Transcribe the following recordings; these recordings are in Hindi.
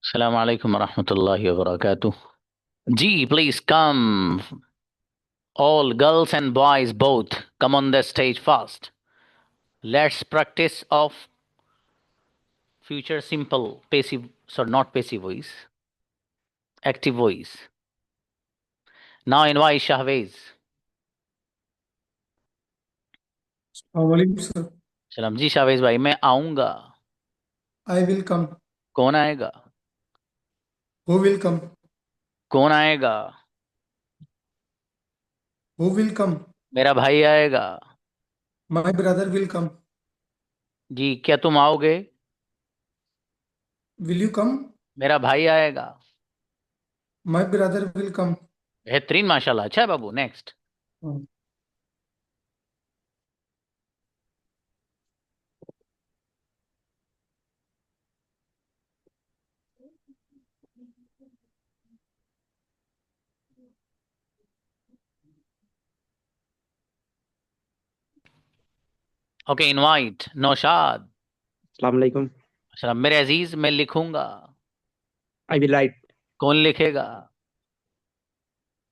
Assalamu alaikum warahmatullahi wabarakatuh. G, please come. All girls and boys both come on the stage fast. Let's practice of future simple passive, sorry, not passive voice, active voice. Now invite Shahwez. वालेकुम सर। सलाम जी शाहवेज भाई, मैं आऊंगा। I will come. कौन आएगा? Who will come? कौन आएगा? Who will come? मेरा भाई आएगा। My brother will come. जी, क्या तुम आओगे? Will you come? मेरा भाई आएगा। My brother will come. बेहतरीन, माशाल्लाह। अच्छा है बाबू, नेक्स्ट। Okay, invite Naushad. अस्सलाम वालेकुम। अच्छा, मेरे अजीज, मैं लिखूंगा। I will write. कौन लिखेगा?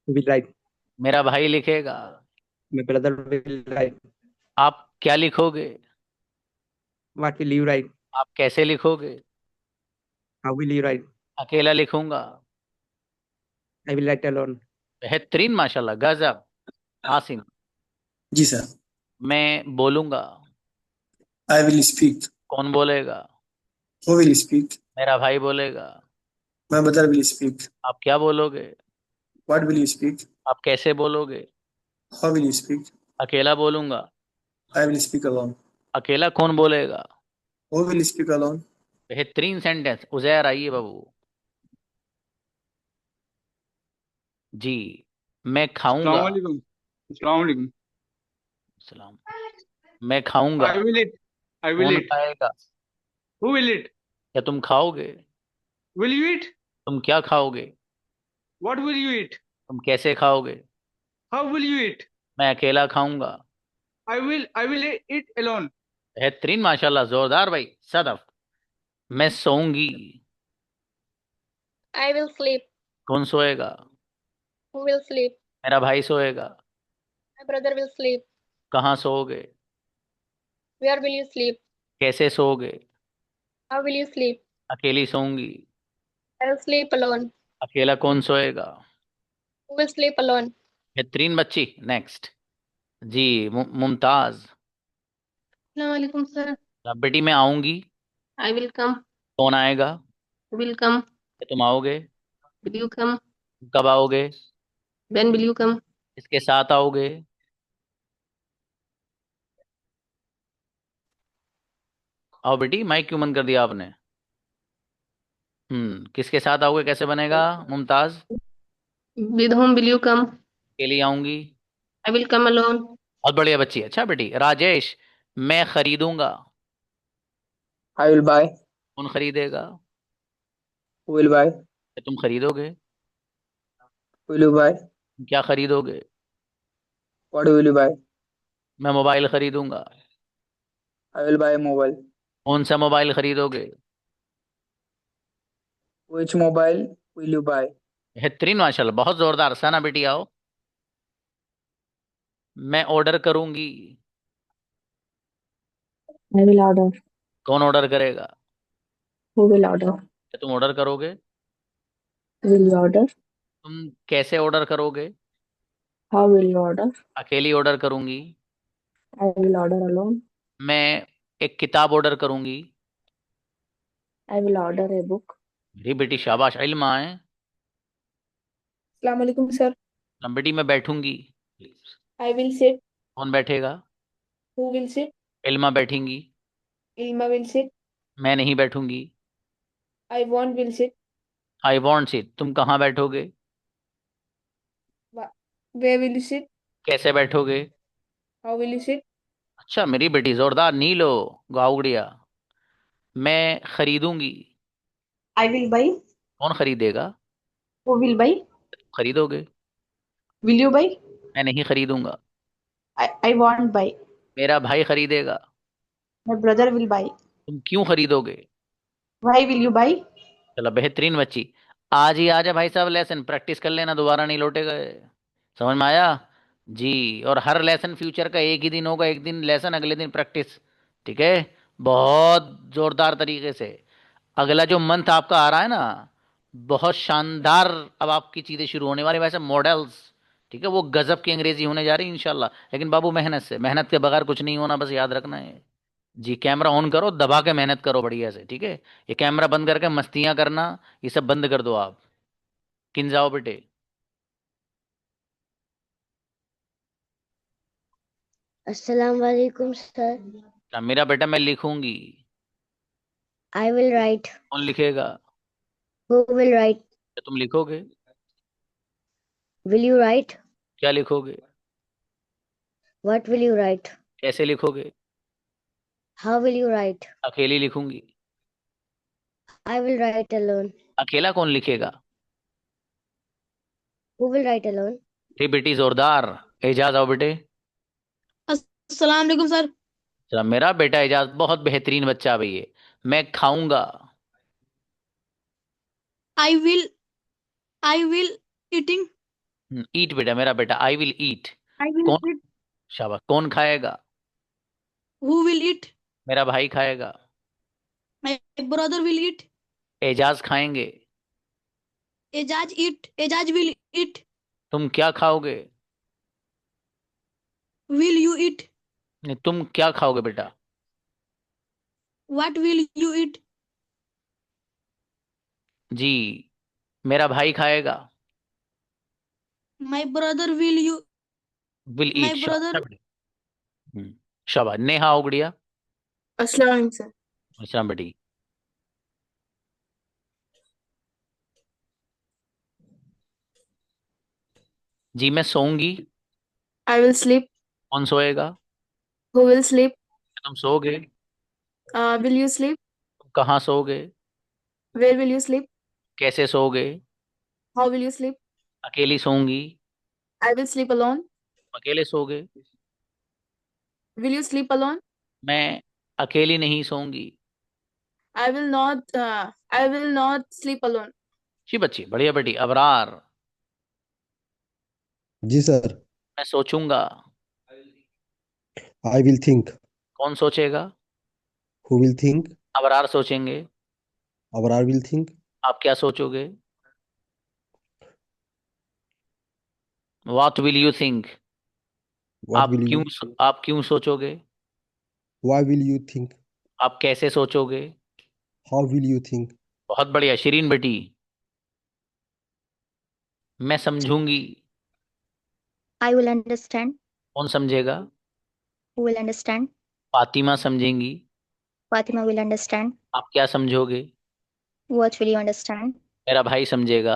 Will write. मेरा भाई लिखेगा। My brother will write. आप क्या लिखोगे? What will you right? आप कैसे लिखोगे? How will you right? अकेला लिखूंगा। I will right alone. बेहतरीन, माशाल्लाह, गजब। आसिम। जी सर। मैं बोलूंगा। I will speak. कौन बोलेगा? Who will speak? मेरा भाई बोलेगा। My brother will speak. आप क्या बोलोगे? What will you speak? आप कैसे बोलोगे? How will you speak? अकेला बोलूंगा। I will speak alone. अकेला कौन बोलेगा? Who will speak alone? बेहतरीन सेंटेंस। उजैर आइए बाबू। जी, मैं अस्सलाम खाऊंगा। वालेकुम। अस्सलाम वालेकुम। सलाम। मैं खाऊंगा। I will it. I will कौन इट। खाएगा? Who will it? क्या तुम खाओगे? Will you it? तुम क्या खाओगे? What will you it? तुम कैसे खाओगे? How will you it? मैं अकेला खाऊंगा। I will it alone. बेहतरीन, माशाल्लाह, जोरदार भाई। सदफ। मैं सोऊंगी। I will sleep. कौन सोएगा? Who will sleep? मेरा भाई सोएगा। My brother will sleep. कहाँ सोओगे? Where will you sleep? कैसे सोओगे? How will you sleep? अकेली सोऊंगी। I will sleep alone. अकेला कौन सोएगा? Who will sleep alone? बेहतरीन बच्ची, नेक्स्ट। जी, मुमताज। Assalamualaikum sir. अब बेटी, मैं आऊंगी। I will come. कौन आएगा? Will come. क्या तुम आओगे? Will you come? कब आओगे? When will you come? किसके साथ आओगे? आओ बेटी, माइक क्यों बंद कर दिया आपने? किसके साथ आओगे कैसे बनेगा? Mumtaz. With whom will you come? अकेली आऊंगी। I will come alone. बहुत बढ़िया बच्ची। अच्छा बेटी, राजेश। मैं खरीदूंगा। I will buy. कौन खरीदेगा? Who will buy? क्या तुम खरीदोगे? Will you buy? तुम क्या खरीदोगे? What will you buy? मैं मोबाइल खरीदूंगा। I will buy mobile. कौन सा मोबाइल खरीदोगे? Which mobile will you buy? बेहतरीन, माशाल्लाह, बहुत जोरदार। सना बेटी आओ। मैं ऑर्डर करूंगी। I will order. कौन ऑर्डर करेगा? Who will order? क्या तुम ऑर्डर करोगे? Will you order? तुम कैसे ऑर्डर करोगे? How will you order? अकेली ऑर्डर करूंगी। I will order alone. मैं एक किताब ऑर्डर करूंगी। I will order a book. मेरी बेटी, शाबाश, इल्म आए। अस्सलाम वालेकुम सर। बेटी, मैं बैठूंगी। I will sit. कौन बैठेगा? Who will sit? इल्मा बैठेंगी। Ilma will sit. मैं नहीं बैठूंगी। I won't will sit. I won't sit. तुम कहाँ बैठोगे? Where will you sit? कैसे बैठोगे? How will you sit? अच्छा मेरी बेटी, जोरदार। नीलो गाउड़िया। मैं खरीदूंगी। I will buy. कौन खरीदेगा? Who will buy? खरीदोगे? Will you buy? मैं नहीं खरीदूंगा। I won't buy. मेरा भाई खरीदेगा। My brother will buy. तुम क्यों खरीदोगे? Why will you buy? चलो बेहतरीन बच्ची। आज ही आ जा भाई साहब, लेसन प्रैक्टिस कर लेना, दोबारा नहीं लौटेगा। समझ में आया? जी। और हर लेसन फ्यूचर का एक ही दिन होगा, एक दिन लेसन, अगले दिन प्रैक्टिस। ठीक है? बहुत जोरदार तरीके से। अगला जो मंथ आपका आ रहा है ना, बहुत शानदार। अब आपकी चीजें शुरू होने वाली, वैसे मॉडल्स। ठीक है? वो गजब की अंग्रेजी होने जा रही है इंशाल्लाह। लेकिन बाबू मेहनत से, मेहनत के बगैर कुछ नहीं होना, बस याद रखना है। जी, कैमरा ऑन करो, दबा के मेहनत करो बढ़िया से। ठीक है? ये कैमरा बंद करके मस्तियां करना, ये सब बंद कर दो आप। किन जाओ बेटे। अस्सलाम वालेकुम सर। क्या मेरा बेटा, मैं लिखूंगी। I will write. कौन लिखेगा? Who will write? क्या तुम लिखोगे? Will you write? क्या लिखोगे? What will you write? कैसे लिखोगे? How will you write? अकेली लिखूंगी। I will write alone. अकेला कौन लिखेगा? Who will write alone? अरे बेटी जोरदार। एजाज आओ बेटे। अस्सलाम वालेकुम सर। चला, मेरा बेटा एजाज बहुत बेहतरीन बच्चा भाई है। मैं खाऊंगा। I will eating. ईट बेटा, मेरा बेटा I will eat. I will कौन? eat. शाबाश। कौन खाएगा? Who will eat? मेरा भाई खाएगा। My brother will eat. Ejaz खाएंगे। Ejaz eat. Ejaz will eat. तुम क्या खाओगे? Will you eat? नहीं, तुम क्या खाओगे बेटा? What will you eat? जी, मेरा भाई खाएगा। My brother will you. Will My eat. brother. शाबाश। नेहा आओ गुड़िया। अस्सलाम वालेकुम सर। विश्राम बेटी। जी, मैं सोऊंगी। I will sleep. कौन सोएगा? Who will sleep? तुम सोओगे। Will you sleep? तुम कहाँ सोओगे? Where will you sleep? कैसे सोओगे? How will you sleep? अकेली सोऊंगी। I will sleep alone. अकेले सोओगे। Will you sleep alone? मैं अकेली नहीं सोऊंगी। I will not. I will not sleep alone. जी बच्ची, बढ़िया बेटी। अबरार। जी सर। मैं सोचूंगा। I will think. कौन सोचेगा? Who will think. अबरार सोचेंगे। Abrar will think. आप क्या सोचोगे? What will you think? What आप विल यू। क्यों आप क्यों सोचोगे? Why will you think. आप कैसे सोचोगे? How will you think. बहुत बढ़िया शिरीन बेटी। मैं समझूंगी। I will understand. कौन समझेगा? Who will understand? Fatima समझेंगी। Fatima will understand. आप क्या समझोगे? What will you understand? मेरा भाई समझेगा।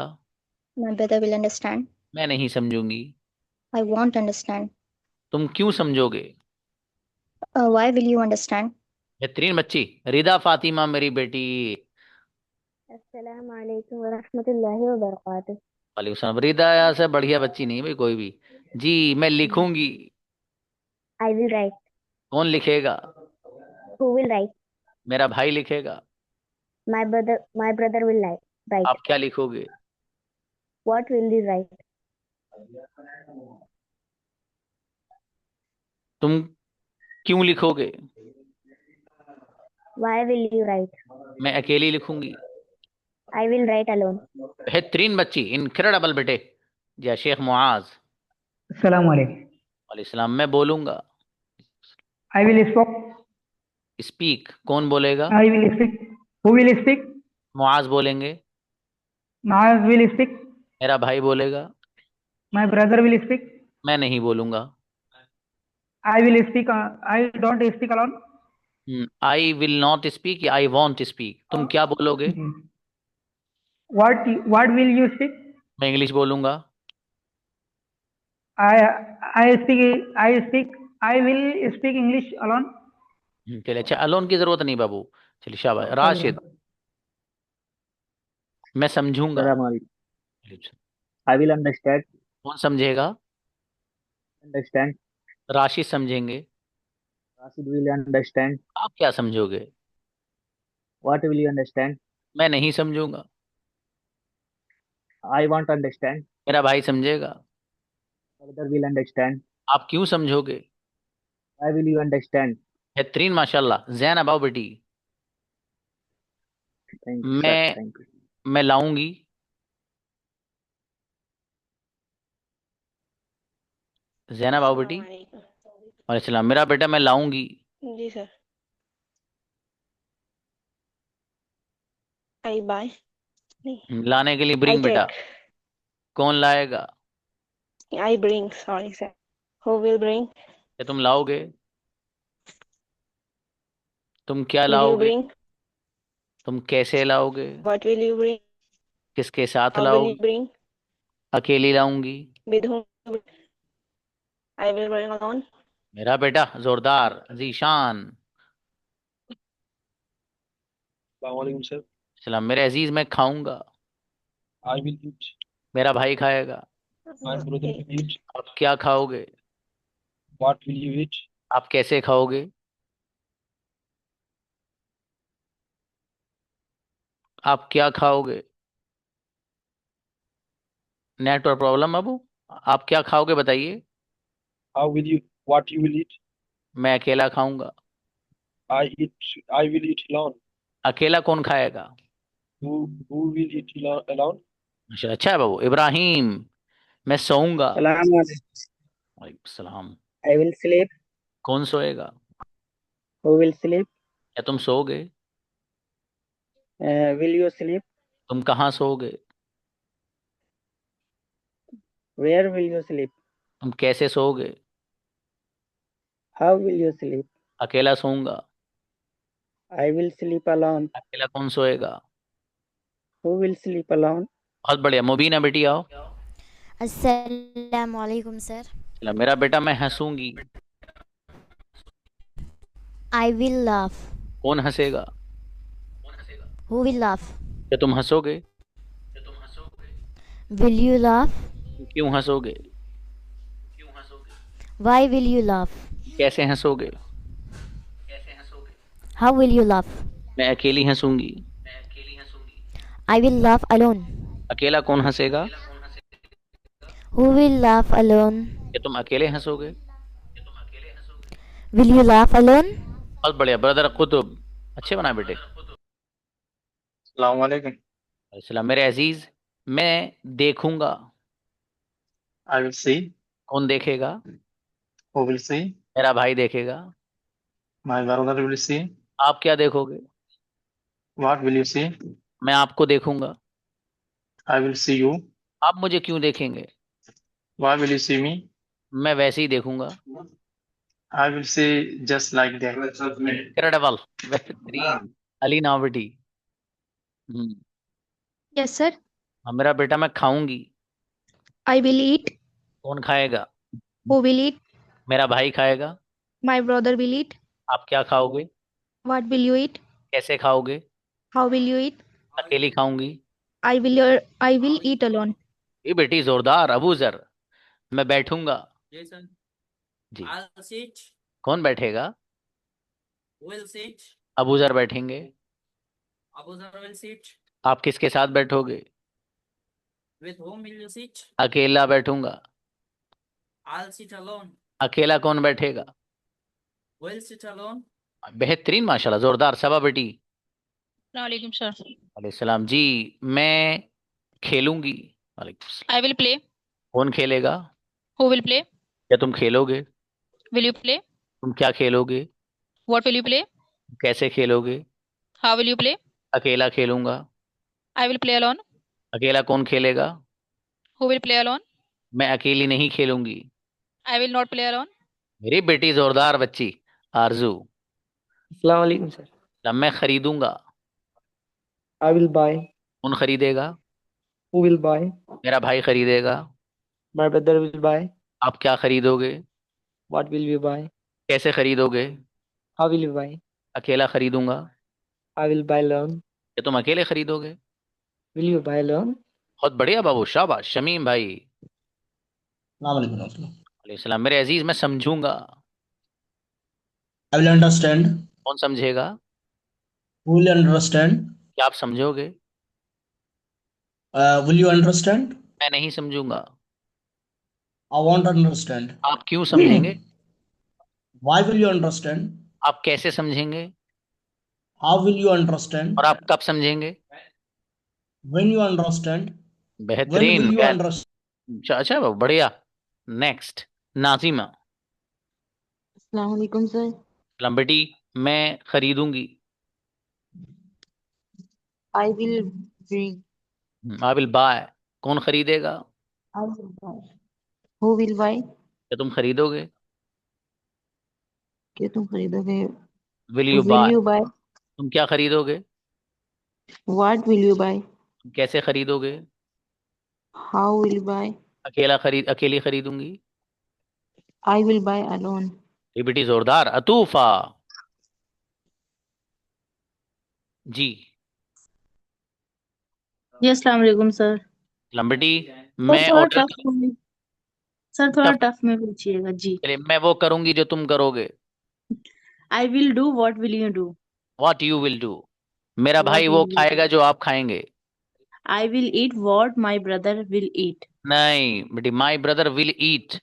My brother will understand. मैं नहीं समझूंगी। I won't understand. तुम क्यों समझोगे? Why will you understand? बेहतरीन बच्ची। रिदा फातिमा मेरी बेटी। अस्सलाम वालेकुम व रहमतुल्लाहि व बरकातुहू। वालेकुम सलाम। रिदा से बढ़िया बच्ची नहीं भाई कोई भी। जी, मैं लिखूंगी। I will write. कौन लिखेगा? Who will write? मेरा भाई लिखेगा। My brother will write. आप क्या लिखोगे? What will you write? तुम क्यों लिखोगे? Why will you write? मैं अकेली लिखूंगी। I will write alone. बेहतरीन बच्ची, इनक्रेडिबल बेटे। जी शेख मुआज। अस्सलाम वालेकुम। वालेकुम सलाम। मैं बोलूंगा। I will speak. स्पीक। कौन बोलेगा? I will speak. Who will speak? Muaz बोलेंगे। Maaz will speak. मेरा भाई बोलेगा। My brother will speak. मैं नहीं बोलूंगा। I will speak. I don't speak alone. I will not speak या आई वॉन्ट स्पीक, तुम क्या बोलोगे? What will you speak? मैं इंग्लिश बोलूंगा। I I speak. I will speak English alone. चलिए, अच्छा अलोन की जरूरत नहीं बाबू। चलिए शाबाश। राशिद। मैं समझूंगा। I will understand. कौन समझेगा? Understand. राशिद समझेंगे। Rashid will understand. आप क्या समझोगे? What will you understand? मैं नहीं समझूंगा। I won't understand. मेरा भाई समझेगा। Brother will understand. आप क्यों समझोगे? Why will you understand? बेहतरीन माशाल्लाह। जैन अबाओ बेटी। Thank you, sir. मैं Thank you. मैं लाऊंगी। जैनब आओ बेटी। वालेकुम सलाम। मेरा बेटा मैं लाऊंगी। जी सर। आई बाय। लाने के लिए ब्रिंग बेटा। कौन लाएगा? I bring, sorry sir. Who will bring? क्या तुम लाओगे? तुम क्या विल यू लाओगे? ब्रिंग? तुम कैसे लाओगे? What will you bring? किसके साथ हाउ विल यू लाओगी? ब्रिंग? अकेली लाऊंगी। With whom? I will bring alone. मेरा बेटा जोरदार जीशान। Assalamualaikum, sir. सलाम। मेरे अजीज मैं खाऊंगा। I will eat. मेरा भाई खाएगा। My brother will eat. आप क्या खाओगे? What will you eat? आप कैसे खाओगे? आप क्या खाओगे? Network problem Abu. आप क्या खाओगे बताइए। How will you? What you will eat? मैं अकेला खाऊंगा। I eat. I will eat alone. अकेला कौन खाएगा? Who will eat alone? अच्छा है बाबू। इब्राहिम मैं सोऊंगा। Salam alaikum. वालेकुम सलाम। I will sleep. कौन सोएगा? Who will sleep? क्या तुम सोओगे? Will you sleep? तुम कहाँ सोओगे? Where will you sleep? तुम कैसे सोओगे? How will you sleep? अकेला सोऊंगा। I will sleep alone. अकेला कौन सोएगा? Who will sleep alone? बहुत बढ़िया। मुबीना बेटी आओ। अस्सलाम वालेकुम सर। चला मेरा बेटा मैं हंसूंगी। I will laugh. कौन हंसेगा? Who will laugh? क्या तुम हंसोगे? Will you laugh? क्यों हंसोगे? Why will you laugh? कैसे हंसोगे? How will you laugh? मैं अकेली हंसूंगी। I will laugh alone. अकेला कौन हंसेगा? Who will laugh alone? क्या तुम अकेले हंसोगे? Will you laugh alone? बहुत बढ़िया ब्रदर कुतुब। अच्छे बना बेटे। Assalamu alaikum. सलाम। मेरे अजीज मैं देखूंगा। I will see. कौन देखेगा? Who will see? मेरा भाई देखेगा। My brother will see. आप क्या देखोगे? What will you see? मैं आपको देखूंगा। I will see you. आप मुझे क्यों देखेंगे? Why will you see me? मैं वैसे ही देखूंगा। I will see just like that. Incredible. बेहतरीन। अली नाव बेटी। Yes, sir. हाँ, मेरा बेटा मैं खाऊंगी। I will eat. कौन खाएगा? Who will eat? मेरा भाई खाएगा। My brother will eat. आप क्या खाओगे? What will you eat? कैसे खाओगे? How will you eat? अकेली खाऊंगी। I will eat alone. ये बेटी जोरदार। अबू जर मैं बैठूंगा। जी। कौन बैठेगा? अबू जर बैठेंगे। आप किसके साथ बैठोगे? अकेला बैठूंगा। अकेला कौन बैठेगा? बेहतरीन माशाल्लाह जोरदार। सबा बेटी। वालेकुम सर। वालेकुम सलाम। जी मैं खेलूंगी। वालेकुम सलाम। I will play. कौन खेलेगा? Who will play? क्या तुम खेलोगे? Will you play? तुम क्या खेलोगे? What will you play? कैसे खेलोगे? How will you play? अकेला खेलूंगा। I will play alone. अकेला कौन खेलेगा? Who will play alone? मैं अकेली नहीं खेलूंगी। I will not play alone. मेरी बेटी जोरदार बच्ची आरजू। अस्सलाम वालेकुम सर। तब मैं खरीदूंगा। I will buy. कौन खरीदेगा? Who will buy? मेरा भाई खरीदेगा। My brother will buy. आप क्या खरीदोगे? What will you buy? कैसे खरीदोगे? How will you buy? अकेला खरीदूंगा। I will buy alone. क्या तुम अकेले खरीदोगे? Will you buy alone? बहुत बढ़िया बाबू। शाबाश शमीम भाई। वालेकुम। सलाम। मेरे अजीज मैं समझूंगा। I will understand. कौन समझेगा? Who will understand? क्या आप समझोगे? Will you understand? मैं नहीं समझूंगा। I won't understand. आप क्यों समझेंगे? Why will you understand? आप कैसे समझेंगे? How will you understand? और आप कब समझेंगे? When you understand? When बेहतरीन। will you understand? अच्छा बढ़िया। नेक्स्ट, नाजिमा। अस्सलाम वालेकुम सर। लंबटी, मैं खरीदूंगी। I will bring. I will buy. कौन खरीदेगा? I will buy. Who will buy? क्या तुम खरीदोगे? क्या तुम खरीदोगे? Will you Will buy. you buy? तुम क्या खरीदोगे? What will you buy? तुम कैसे खरीदोगे? How will you buy? अकेली खरीदूंगी। I will buy alone. ये बेटी जोरदार। अतूफा जी। जी अस्सलाम वालेकुम सर। लंबटी, सर मैं थोड़ा ऑर्डर टफ में, सर थोड़ा टफ में पूछिएगा जी। मैं वो करूंगी जो तुम करोगे। I will do what will you do? What you will do. मेरा What भाई will वो you खाएगा जो आप खाएंगे। I will eat what my brother will eat. नहीं बेटी, my brother will eat.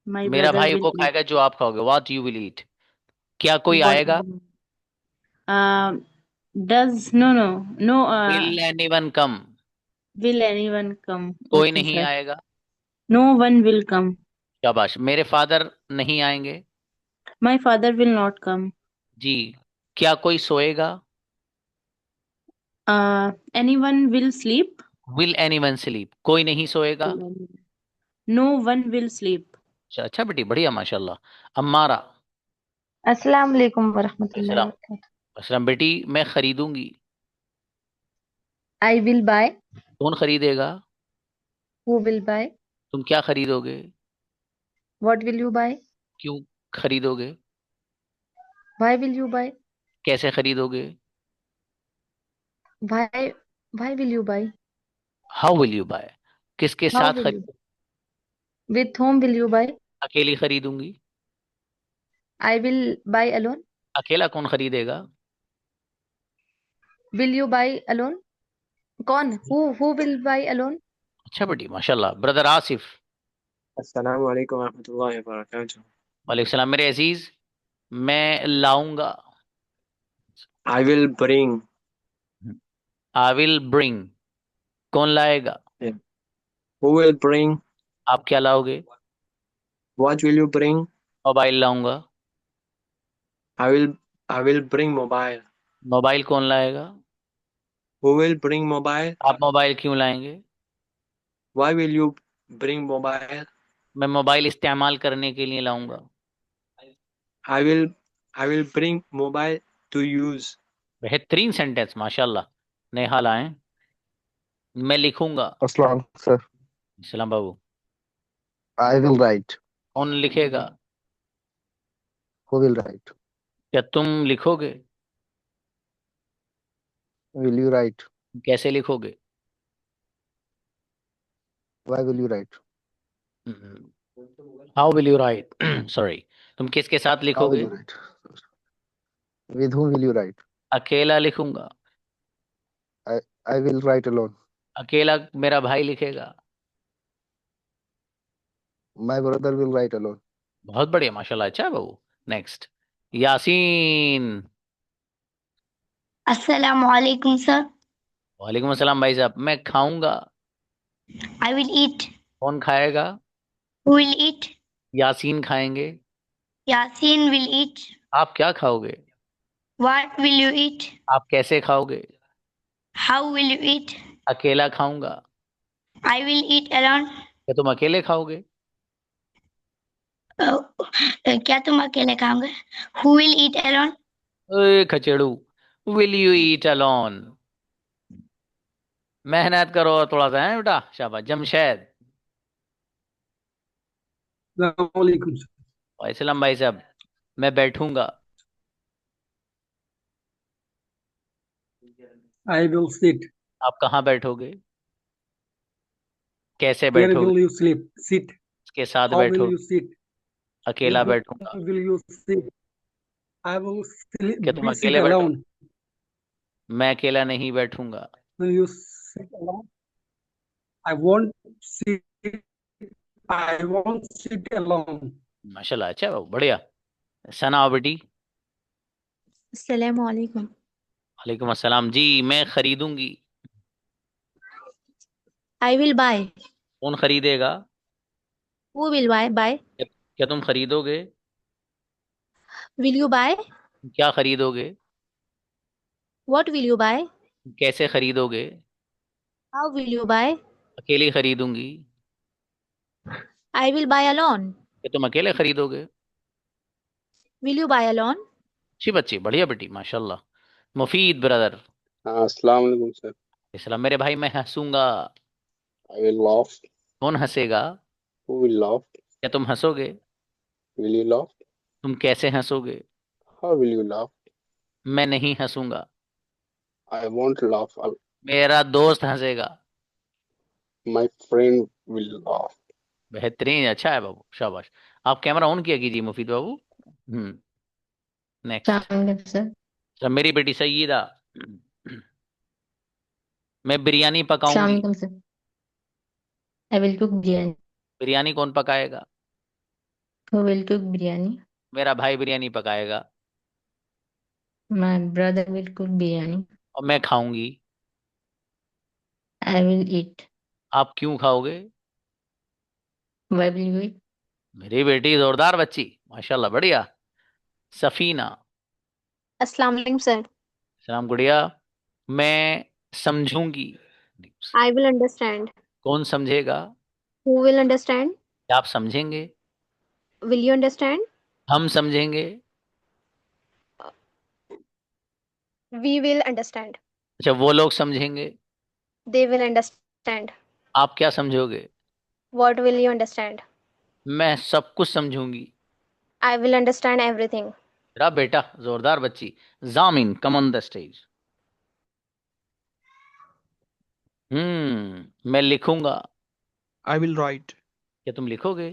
My मेरा brother भाई will वो eat. खाएगा जो आप खाओगे। What you will eat. क्या कोई What आएगा? does no will anyone come. will anyone come? कोई Okay नहीं sir. आएगा। No one will come. शाबाश। मेरे फादर नहीं आएंगे। My father will not come. जी। क्या कोई सोएगा? Anyone will sleep? Will anyone sleep. कोई नहीं सोएगा। No one will sleep. अच्छा बेटी, बढ़िया माशाल्लाह। अम्मारा। अस्सलाम वालेकुम वरहमतुल्लाहि अस्सलाम। वबरकातुहू। अस्सलाम बेटी, मैं खरीदूंगी। I will buy. कौन खरीदेगा? Who will buy? तुम क्या खरीदोगे? What will you buy? क्यों खरीदोगे? Why will you buy? कैसे खरीदोगे? Why will you buy? How will you buy. किसके How साथ will you? खरीदोगे? With whom will you buy? अकेली खरीदूंगी। I will buy alone. अकेला कौन खरीदेगा? Will you buy alone? कौन? Who will buy alone? अच्छा बेटी माशाल्लाह। ब्रदर आसिफ। अस्सलाम वालेकुम रहमतुल्लाहि व बरकातुहू। वालेकुम सलाम मेरे अजीज। मैं लाऊंगा। I will bring. I will bring. कौन लाएगा? Who will bring? आप क्या लाओगे? What will you bring? Mobile लाऊंगा। I will bring mobile. Mobile कौन लाएगा? Who will bring mobile? आप मोबाइल क्यों लाएंगे? Why will you bring mobile? मैं मोबाइल इस्तेमाल करने के लिए लाऊंगा। I will bring mobile to use. बेहतरीन सेंटेंस माशाल्लाह। नेहा लाएं। मैं लिखूंगा। अस्सलाम सर। सलाम बाबू। I will write. कौन लिखेगा? Who will write? क्या तुम लिखोगे? Will you write? कैसे लिखोगे? Why will you write? How will you right. Sorry. तुम किसके साथ How will लिखोगे? you write? With whom will you write? अकेला लिखूंगा। I will write alone. अकेला मेरा भाई लिखेगा। My brother will write alone. बहुत बढ़िया माशाल्लाह। अच्छा बाबू। नेक्स्ट, यासीन। अस्सलाम वालेकुम सर। वालेकुम अस्सलाम भाई साहब। मैं खाऊंगा। I will eat. कौन खाएगा? Who will eat? यासीन खाएंगे। Yasin will eat. आप क्या खाओगे? What will you eat? आप कैसे खाओगे? How will you eat? अकेला खाऊंगा। I will eat alone. क्या तुम अकेले खाओगे? क्या तुम अकेले खाओगे? Who will eat alone? ओए Khachedu, will you eat alone. मेहनत करो थोड़ा सा है बेटा। शाबाश। जमशेद। वालेकुम भाई साहब। मैं बैठूंगा। I will sit. आप कहाँ बैठोगे? कैसे Where बैठोगे? will you sleep? Sit. किसके साथ How will बैठोगे? you sit? अकेला With बैठूंगा। whom will you sit? I will be sit क्या तुम अकेले बैठोगे? alone. अकेले बैठोगे? Sit. क्या तुम अकेले बैठोगे? Sit. मैं अकेला नहीं बैठूंगा। Will you sit alone? I won't sit. I won't sit alone. माशाल्लाह, अच्छा बाबू, बढ़िया। सना आओ बेटी। अस्सलाम वालेकुम। वालेकुम अस्सलाम जी। मैं खरीदूंगी। I will buy. कौन खरीदेगा? Who will buy? क्या तुम खरीदोगे? Will you buy? क्या खरीदोगे? What will you buy? कैसे खरीदोगे? How will you buy? अकेली खरीदूंगी। I will buy alone. क्या तुम अकेले खरीदोगे? Will you buy alone? अच्छी बच्ची, बढ़िया बेटी, माशाल्लाह। मुफीद ब्रदर। हाँ, अस्सलाम वालेकुम सर। इस्लाम मेरे भाई, मैं हंसूंगा। I will laugh. कौन हंसेगा? Who will laugh? क्या तुम हंसोगे? Will you laugh? तुम कैसे हंसोगे? How will you laugh? मैं नहीं हंसूंगा। I won't laugh. मेरा दोस्त हंसेगा। My friend will laugh. बेहतरीन, अच्छा है बाबू, शाबाश। आप कैमरा ऑन किया कीजिए मुफीद बाबू। नेक्स्ट। सर। मेरी बेटी सईदा। मैं बिरयानी पकाऊंगी। Sir. I will cook biryani. Biryani कौन पकाएगा? Who will cook biryani? मेरा भाई biryani पकाएगा। My brother will cook biryani. और मैं खाऊंगी। I will eat. आप क्यों खाओगे? Why will you eat? मेरी बेटी जोरदार बच्ची, माशाल्लाह, बढ़िया। सफीना। अस्सलाम वालेकुम सर। सलाम गुड़िया। मैं समझूंगी। I will understand. कौन समझेगा? Who will understand? क्या आप समझेंगे? Will you understand? हम समझेंगे। We will understand. अच्छा, वो लोग समझेंगे। They will understand. आप क्या समझोगे? What will you understand? मैं सब कुछ समझूंगी। I will understand everything. तेरा बेटा, जोरदार बच्ची। जामिन, कम ऑन द स्टेज। मैं लिखूंगा। I will write. क्या तुम लिखोगे?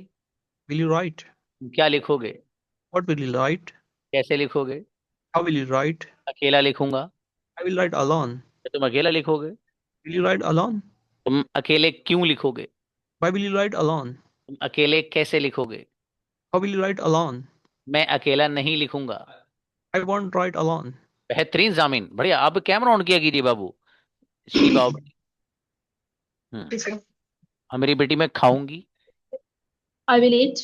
Will you write? क्या लिखोगे? What will you write? कैसे लिखोगे? How will you write? अकेला लिखूंगा। I will write alone. क्या तुम अकेला लिखोगे? Will you write alone? तुम अकेले क्यों लिखोगे? Why will you write alone? तुम अकेले कैसे लिखोगे? How will you write alone? मैं अकेला नहीं लिखूंगा। I won't write alone. बेहतरीन जामिन, बढ़िया। आप कैमरा ऑन किया कीजिए बाबू। शीबा। हाँ मेरी बेटी, मैं खाऊंगी। I will eat.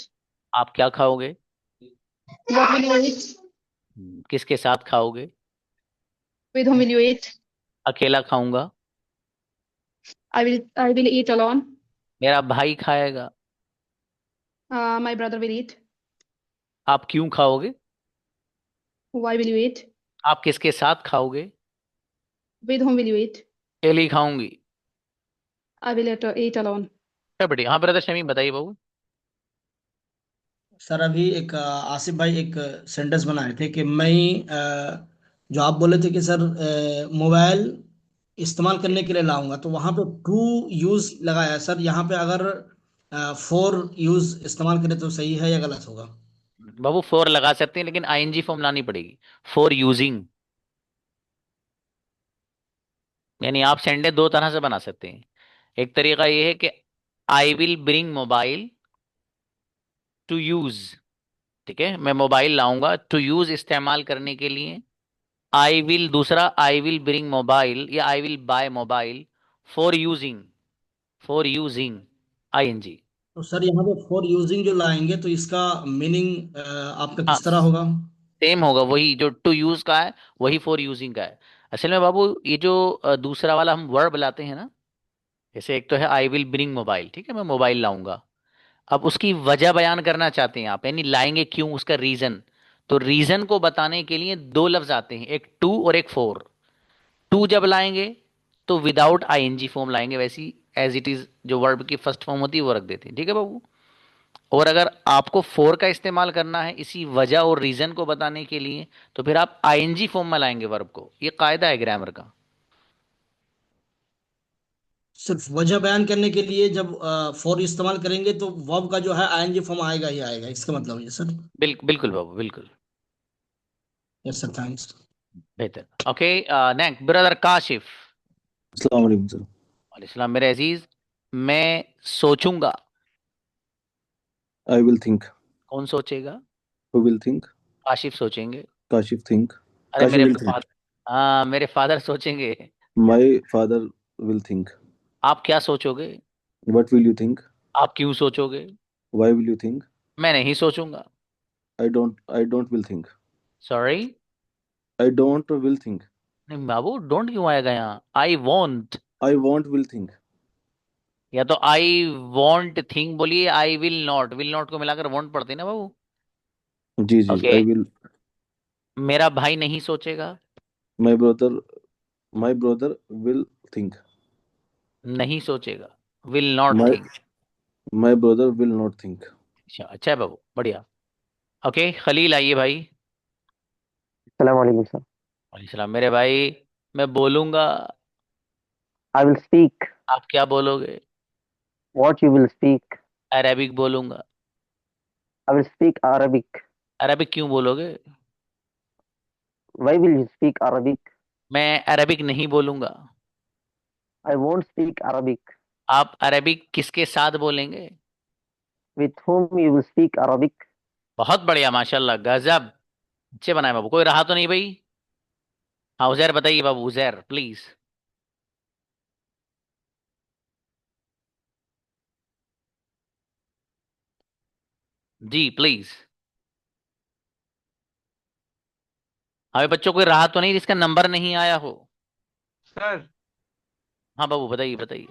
आप क्या खाओगे? What will you eat? किसके साथ खाओगे? With whom will you eat? अकेला खाऊंगा। I will eat alone. मेरा भाई खाएगा। My brother will eat. आप क्यों खाओगे? Why will you eat? आप किसके साथ खाओगे? With whom will you eat? अकेली खाऊंगी। I will eat alone. क्या बेटी? हाँ ब्रदर शमीम, बताइए बाबू। सर अभी एक आसिफ भाई एक सेंटेंस बनाए थे कि मैं जो आप बोले थे कि सर मोबाइल इस्तेमाल करने के लिए लाऊंगा, तो वहां पे टू यूज लगाया है सर। यहाँ पे अगर फोर यूज इस्तेमाल करें तो सही है या गलत होगा? बाबू फॉर लगा सकते हैं, लेकिन आईएनजी फॉर्म लानी पड़ेगी। फॉर यूजिंग, यानी आप सेंटेंस दो तरह से बना सकते हैं। एक तरीका ये है कि I will bring mobile to use, ठीक है, मैं मोबाइल लाऊंगा। टू यूज इस्तेमाल करने के लिए। आई विल दूसरा, आई विल ब्रिंग मोबाइल या I will buy mobile for using ING. तो सर यहाँ पे फॉर यूजिंग जो लाएंगे तो इसका मीनिंग आपका हाँ, किस तरह होगा? सेम होगा, वही जो टू यूज का है वही फॉर यूजिंग का है। असल में बाबू ये जो दूसरा वाला हम वर्ब लाते हैं ना, जैसे एक तो है आई विल ब्रिंग मोबाइल, ठीक है, मैं मोबाइल लाऊंगा। अब उसकी वजह बयान करना चाहते हैं आप, यानी लाएंगे क्यों, उसका रीजन। तो रीजन को बताने के लिए दो लफ्ज आते हैं, एक टू और एक फॉर। टू जब लाएंगे तो विदाउट आईएनजी फॉर्म लाएंगे, वैसी एज इट इज जो वर्ब की फर्स्ट फॉर्म होती है वो रख देते हैं, ठीक है बाबू। और अगर आपको फॉर का इस्तेमाल करना है इसी वजह और रीजन को बताने के लिए, तो फिर आप आईएनजी फॉर्म में लाएंगे वर्ब को। ये कायदा है ग्रामर का। सिर्फ वजह बयान करने के लिए जब फॉर इस्तेमाल करेंगे तो वर्ब का जो है आईएनजी फॉर्म आएगा ही आएगा, इसका मतलब ये सर? बिल्कुल बाबू, बिल्कुल। Yes sir, thanks. बेहतर. Okay, next brother Kashif. अस्सलाम वालेकुम सर. वालेकुम मेरे अजीज. मैं सोचूंगा. I will think. कौन सोचेगा? Who will think? काशिफ सोचेंगे. Kashif think. अरे Kashif मेरे will think. हाँ, मेरे फादर सोचेंगे. My father will think. आप क्या सोचोगे? What will you think? आप क्यों सोचोगे? Why will you think? मैं नहीं सोचूंगा. I don't will think. Sorry. I don't will think. नहीं बाबू, डोंट क्यों आएगा यहाँ? I want. I won't will think. या तो आई वॉन्ट थिंक बोलिए, आई विल नॉट को मिलाकर वॉन्ट पढ़ते हैं ना बाबू. जी जी. Okay. I will. मेरा भाई नहीं सोचेगा. My brother will think. नहीं सोचेगा. Will not My think. my brother will not think. अच्छा है बाबू, बढ़िया. ओके, खलील आइए भाई. अस्सलाम वालेकुम सर. वालेकुम मेरे भाई. मैं बोलूंगा. I will speak. आप क्या बोलोगे? What you will speak? Arabic बोलूंगा. I will speak Arabic. Arabic क्यों बोलोगे? Why will you speak Arabic? मैं अरेबिक नहीं बोलूंगा. I won't speak Arabic. आप अरेबिक किसके साथ बोलेंगे? With whom you will speak Arabic? बहुत बढ़िया, माशाल्लाह, गजब. अच्छे बनाए बाबू. कोई रहा तो नहीं भाई? हाँ उजैर बताइए बाबू. उजैर प्लीज. जी प्लीज. हमें बच्चों कोई रहा तो नहीं जिसका नंबर नहीं आया हो? सर हाँ बाबू बताइए बताइए.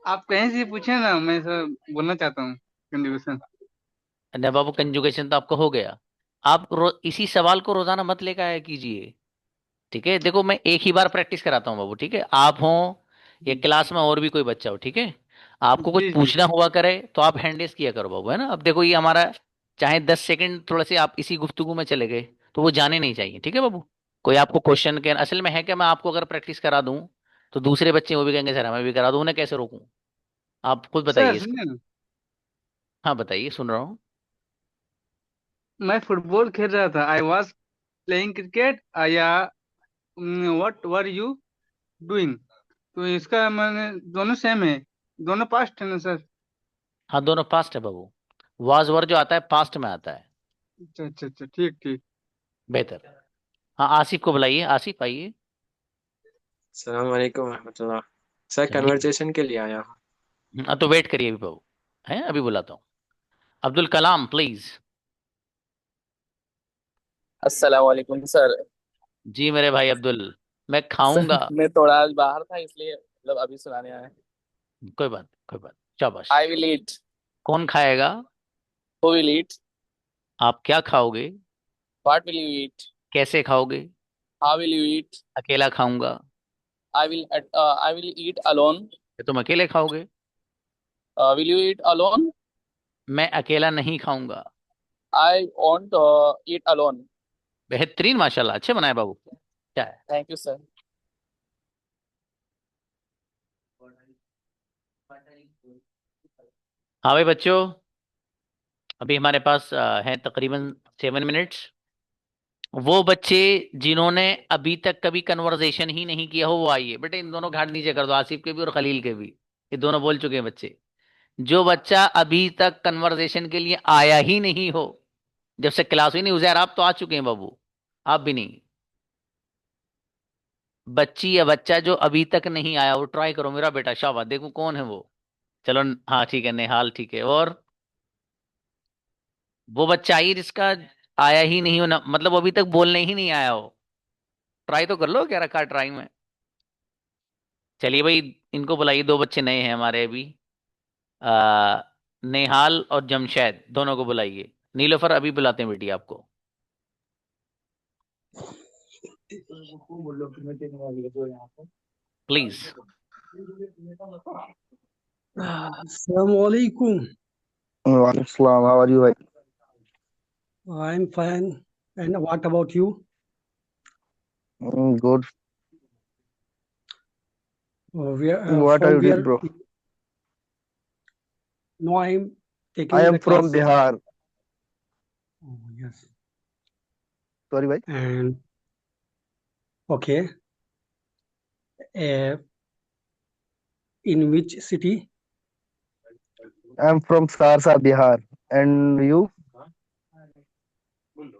आप कहीं से पूछे ना, मैं सर बोलना चाहता हूँ कंजुगेशन. नहीं बाबू, कंजुगेशन तो आपको हो गया. आप इसी सवाल को रोजाना मत लेकर आया कीजिए. ठीक है, देखो मैं एक ही बार प्रैक्टिस कराता हूँ बाबू. ठीक है, आप हो या क्लास में और भी कोई बच्चा हो. ठीक है, आपको कुछ जी जी. पूछना हुआ करे तो आप हैंड रेस किया करो बाबू, है ना. अब देखो ये हमारा चाहे 10 सेकंड थोड़ा से आप इसी गुफ्तगू में चले गए तो वो जाने नहीं चाहिए. ठीक है बाबू. कोई आपको क्वेश्चन के असल में है क्या, मैं आपको अगर प्रैक्टिस करा दूं तो दूसरे बच्चे वो भी कहेंगे सर मैं भी करा दूं, उन्हें कैसे रोकूं? आप खुद बताइए सर इसको. सुनिए ना, हाँ बताइए, सुन रहा हूँ. मैं फुटबॉल खेल रहा था. I was playing cricket. या व्हाट वर यू डूइंग? तो इसका मैंने दोनों सेम है, दोनों पास्ट है ना सर? हाँ दोनों पास्ट है बाबू. वाज वर जो आता है पास्ट में आता है. अच्छा अच्छा अच्छा, ठीक ठीक. बेहतर. हाँ आसिफ को बुलाइए. आसिफ आइए. अस्सलाम वालेकुम रहमतुल्लाह. सर चलिए. कन्वर्सेशन के लिए आया हूँ. हाँ तो वेट करिए अभी बाबू, है अभी बुलाता हूँ. अब्दुल कलाम प्लीज. अस्सलाम वालेकुम सर. जी मेरे भाई अब्दुल. मैं सर खाऊंगा. मैं थोड़ा आज बाहर था इसलिए मतलब अभी सुनाने आया. कोई बात कोई बात. शाबाश. I will eat. कौन खाएगा? Who will eat? आप क्या खाओगे? What will you eat? कैसे खाओगे? How will you eat? अकेला खाऊंगा. I will eat alone. ये तुम अकेले खाओगे. Will you eat alone? मैं अकेला नहीं खाऊंगा. I won't eat alone. बेहतरीन, माशाल्लाह, अच्छे बनाए बाबू. क्या है? Thank you sir. हाँ भाई बच्चों, अभी हमारे पास है तकरीबन 7 मिनट्स. वो बच्चे जिन्होंने अभी तक कभी कन्वर्सेशन ही नहीं किया हो वो आइए. बेटे इन दोनों घाट नीचे कर दो, आसिफ के भी और खलील के भी. ये दोनों बोल चुके हैं बच्चे. जो बच्चा अभी तक कन्वर्सेशन के लिए आया ही नहीं हो, जब से क्लास हुई नहीं. उजैर आप तो आ चुके हैं बाबू, आप भी नहीं. बच्ची या बच्चा जो अभी तक नहीं आया वो ट्राई करो. मेरा बेटा शाबाश. देखो कौन है वो. चलो हाँ ठीक है, नेहाल ठीक है. और वो बच्चा आइए जिसका आया ही नहीं हो ना, मतलब वो अभी तक बोलने ही नहीं आया हो. ट्राई तो कर लो, क्या रखा ट्राई में. चलिए भाई, इनको बुलाइए. 2 बच्चे नए हैं हमारे अभी. आ, नेहाल और जमशेद दोनों को बुलाइए. नीलोफर अभी बुलाते हैं बेटी आपको. Please. Assalamualaikum. Walaikum salam. How are you, bhai? I'm fine. And what about you? Good. What are you doing, bro? No, I'm taking I am the from class. Bihar. Oh, yes. Sorry, bhai. And Okay. In which city? I'm from Sarsa, Bihar. And you?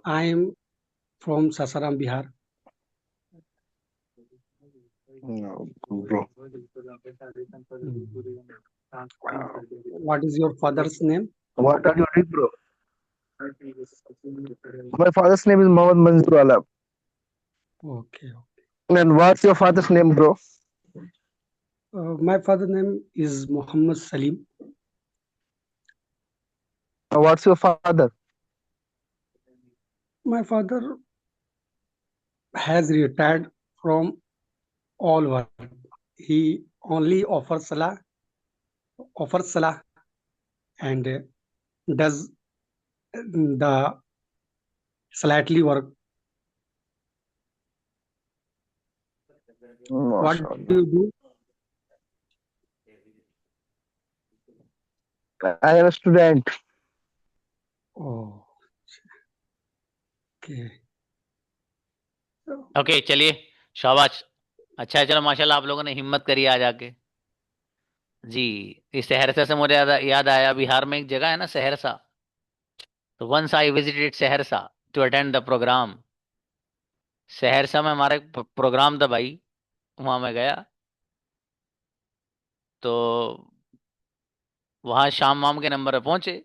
I am from Sasaram, Bihar. No, bro. What is your father's name? What are you doing, bro? My father's name is Mohammed Mansoor Alam. Okay. And what's your father's name, bro? My father's name is Muhammad Salim. What's your father? My father has retired from all work. He only offers salah, and does the slightly work. What do you do? I am a student. Oh, okay. Okay चलिए शाबाश। अच्छा है, चलो माशाल्लाह आप लोगों ने हिम्मत करी आज आके। जी, इस सहरसा से मुझे याद आया, बिहार में एक जगह है ना सहरसा, तो once I visited Saharsa to attend the program. Saharsa में हमारा एक प्रोग्राम था भाई, वहां मैं गया तो वहां शाम वाम के नंबर पे पहुंचे,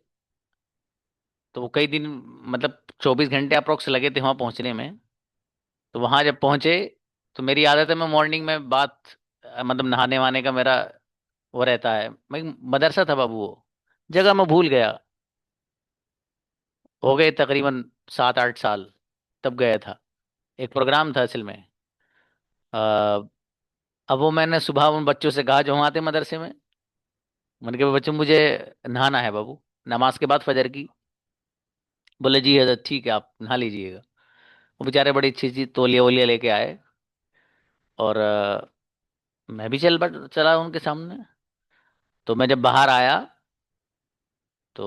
तो वो कई दिन मतलब 24 घंटे अप्रोक्स लगे थे वहां पहुंचने में। तो वहां जब पहुंचे तो मेरी आदत है, मैं मॉर्निंग में मतलब नहाने वहाने का मेरा वो रहता है। मैं मदरसा था बाबू, वो जगह मैं भूल गया, हो गए तकरीबन 7-8 साल, तब गया था। एक प्रोग्राम था असल में। अ, अब वो मैंने सुबह उन बच्चों से कहा जो वहाँ थे मदरसे में, मैंने कहा बच्चों मुझे नहाना है बाबू, नमाज के बाद फजर की। बोले जी हजरत ठीक है, आप नहा लीजिएगा। वो बेचारे बड़ी अच्छी अच्छी तौलिया वोलिया लेके आए, और मैं भी चला उनके सामने। तो मैं जब बाहर आया तो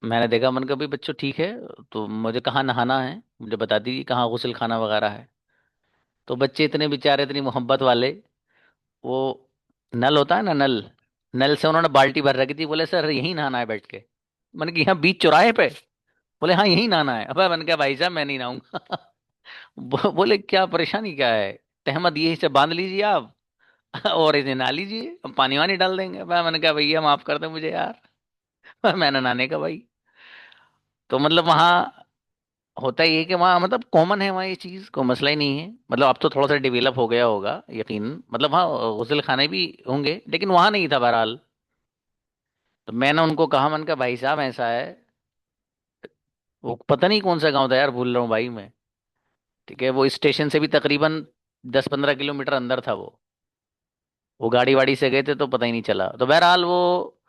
मैंने देखा, मैंने कहा भाई बच्चों ठीक है, तो मुझे कहाँ नहाना है मुझे बता दीजिए, कहाँ गुस्ल खाना वगैरह है। तो बच्चे इतने बेचारे, इतनी मोहब्बत वाले, वो नल होता है ना, नल, नल से उन्होंने बाल्टी भर रखी थी। बोले सर यहीं नहाना है बैठ के। मैंने कहा यहाँ बीच चौराहे पे? बोले हाँ यहीं नहाना है। अब मैंने कहा भाई साहब मैं नहीं नहाऊंगा। बोले क्या परेशानी क्या है, तहमत यही से बांध लीजिए आप और इसे नहा लीजिए, हम पानी वानी डाल देंगे। मैंने कहा भैया माफ कर दे मुझे यार, मैंने नहाने का भाई। तो मतलब वहाँ होता ही है कि वहाँ मतलब कॉमन है, वहाँ ये चीज़ कोई मसला ही नहीं है। मतलब अब तो थोड़ा सा डेवलप हो गया होगा यकीन, मतलब वहाँ गुस्ल खाने भी होंगे, लेकिन वहाँ नहीं था बहरहाल। तो मैंने उनको कहा, मैंने कहा भाई साहब ऐसा है, वो पता नहीं कौन सा गांव था यार, भूल रहा हूँ भाई मैं। ठीक है, वो स्टेशन से भी तकरीबन 10-15 किलोमीटर अंदर था वो गाड़ी वाड़ी से गए थे तो पता ही नहीं चला। तो बहरहाल वो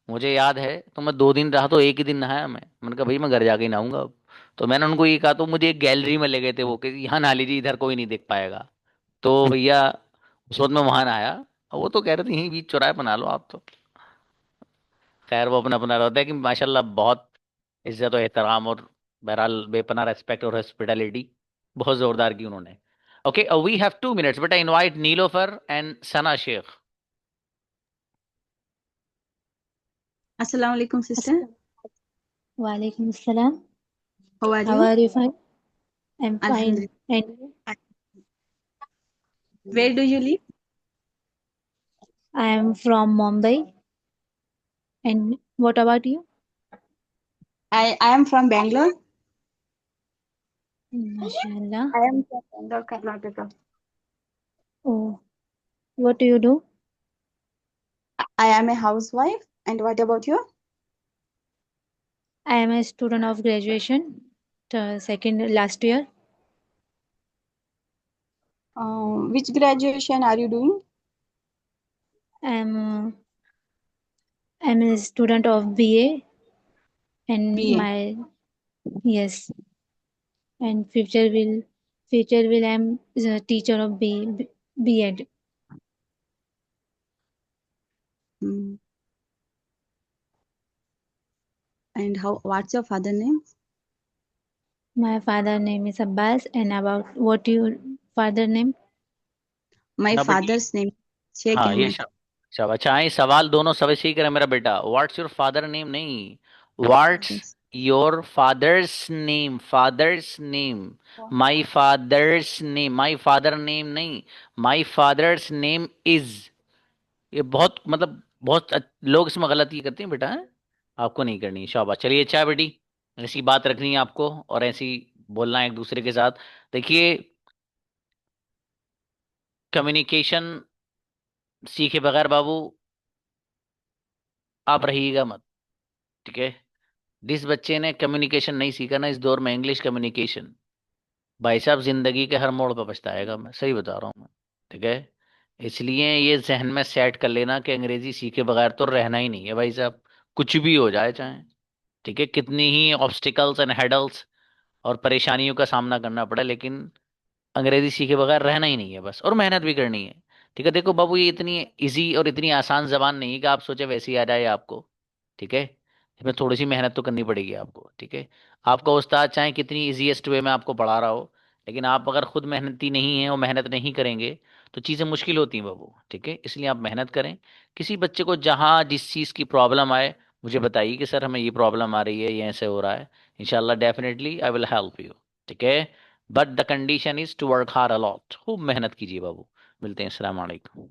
मुझे याद है, तो मैं 2 दिन रहा तो एक ही दिन नहाया मैंने कहा भाई मैं घर जाके ही नहाऊंगा अब। तो मैंने उनको ये कहा, तो मुझे एक गैलरी में ले गए थे वो, कि यहाँ नहा लीजिए, इधर कोई नहीं देख पाएगा। तो भैया उस वक्त मैं वहां नहाया, और वो तो कह रहे थे यहीं बीच चौराहे बना लो आप तो। खैर वो अपना अपना रहता है कि माशाल्लाह बहुत इज्जत और एहतराम और बहरहाल बेपनाह रेस्पेक्ट और हॉस्पिटैलिटी बहुत जोरदार की उन्होंने। Okay we have 2 minutes, but I invite Nilofar and Sana Sheikh. Assalamu alaikum, sister. Walaikum Assalam. How are How you? are you? Fine. I'm fine. Alhamdulillah. And you? Where do you live? I am from Mumbai. And what about you? I am from Bangalore. MashaAllah. I am from Bangalore, Karnataka. Oh, what do you do? I am a housewife. And what about you? I am a student of graduation, second last year. Which graduation are you doing? I'm a student of BA, and BA. yes, and future will I'm a teacher of B.Ed. Hmm. And what's your father name? My father name is Abbas. And about what your father name? My ना बेटी father's name Sheikh हाँ ये Ahmed. शाबाश। चाहे सवाल दोनों सब ऐसे ही करें मेरा बेटा। व्हाट्स योर फादर नेम नहीं, what's Yes. Your father's name, father's name, my father's name, my father name नहीं, माई फादर्स नेम इज। ये बहुत मतलब बहुत लोग इसमें गलती करते हैं बेटा, हैं? आपको नहीं करनी है। शाबाश। चलिए अच्छा बेटी, ऐसी बात रखनी है आपको और ऐसी बोलना है एक दूसरे के साथ। देखिए कम्युनिकेशन सीखे बगैर बाबू आप रहिएगा मत, ठीक है। जिस बच्चे ने कम्युनिकेशन नहीं सीखा ना इस दौर में, इंग्लिश कम्युनिकेशन, भाई साहब जिंदगी के हर मोड़ पर पछताएगा, मैं सही बता रहा हूँ मैं, ठीक है। इसलिए ये जहन में सेट कर लेना कि अंग्रेजी सीखे बगैर तो रहना ही नहीं है भाई साहब, कुछ भी हो जाए चाहे, ठीक है। कितनी ही ऑब्स्टिकल्स एंड हेडल्स और परेशानियों का सामना करना पड़े, लेकिन अंग्रेजी सीखे बगैर रहना ही नहीं है बस, और मेहनत भी करनी है, ठीक है। देखो बाबू ये इतनी इजी और इतनी आसान जबान नहीं है कि आप सोचे वैसे ही आ जाए आपको, ठीक है। इसमें थोड़ी सी मेहनत तो करनी पड़ेगी आपको, ठीक है। आपका उस्ताद चाहे कितनी इजीएस्ट वे में आपको पढ़ा रहा हो, लेकिन आप अगर खुद मेहनती नहीं हैं और मेहनत नहीं करेंगे तो चीज़ें मुश्किल होती हैं बाबू, ठीक है। इसलिए आप मेहनत करें। किसी बच्चे को जहाँ जिस चीज़ की प्रॉब्लम आए मुझे बताइए कि सर हमें ये प्रॉब्लम आ रही है, ये ऐसे हो रहा है, इंशाल्लाह definitely I will help you, ठीक है। But the condition is to work hard a lot, खूब मेहनत कीजिए बाबू। मिलते हैं, अस्सलाम वालेकुम।